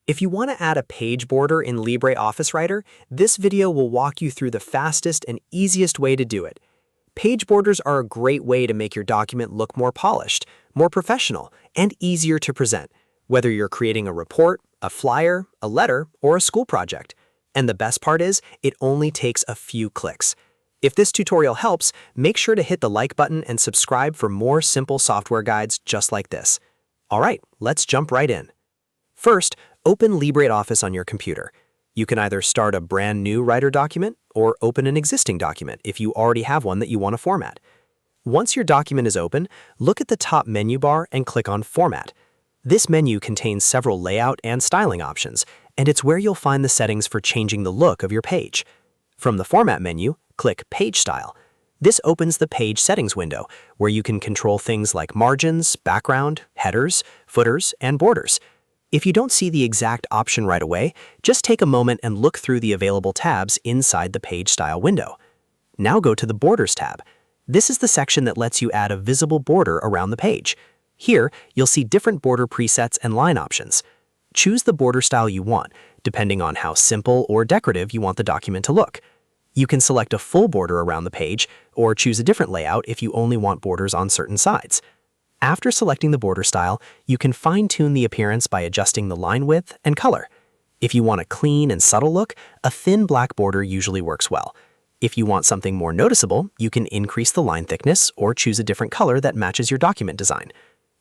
If you want to add a page border in LibreOffice Writer, this video will walk you through the fastest and easiest way to do it. Page borders are a great way to make your document look more polished, more professional, and easier to present, whether you're creating a report, a flyer, a letter, or a school project. And the best part is, it only takes a few clicks. If this tutorial helps, make sure to hit the like button and subscribe for more simple software guides just like this. All right, let's jump right in. First, open LibreOffice on your computer. You can either start a brand new Writer document or open an existing document if you already have one that you want to format. Once your document is open, look at the top menu bar and click on Format. This menu contains several layout and styling options, and it's where you'll find the settings for changing the look of your page. From the Format menu, click Page Style. This opens the Page Settings window, where you can control things like margins, background, headers, footers, and borders. If you don't see the exact option right away, just take a moment and look through the available tabs inside the Page Style window. Now go to the Borders tab. This is the section that lets you add a visible border around the page. Here, you'll see different border presets and line options. Choose the border style you want, depending on how simple or decorative you want the document to look. You can select a full border around the page, or choose a different layout if you only want borders on certain sides. After selecting the border style, you can fine-tune the appearance by adjusting the line width and color. If you want a clean and subtle look, a thin black border usually works well. If you want something more noticeable, you can increase the line thickness or choose a different color that matches your document design.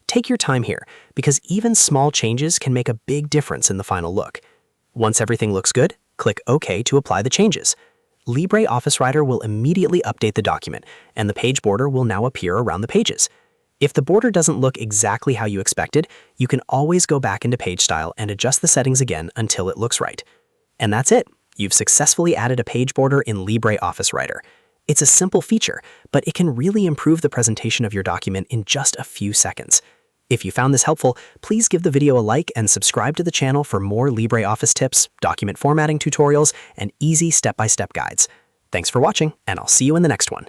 Take your time here, because even small changes can make a big difference in the final look. Once everything looks good, click OK to apply the changes. LibreOffice Writer will immediately update the document, and the page border will now appear around the pages. If the border doesn't look exactly how you expected, you can always go back into Page Style and adjust the settings again until it looks right. And that's it. You've successfully added a page border in LibreOffice Writer. It's a simple feature, but it can really improve the presentation of your document in just a few seconds. If you found this helpful, please give the video a like and subscribe to the channel for more LibreOffice tips, document formatting tutorials, and easy step-by-step guides. Thanks for watching, and I'll see you in the next one.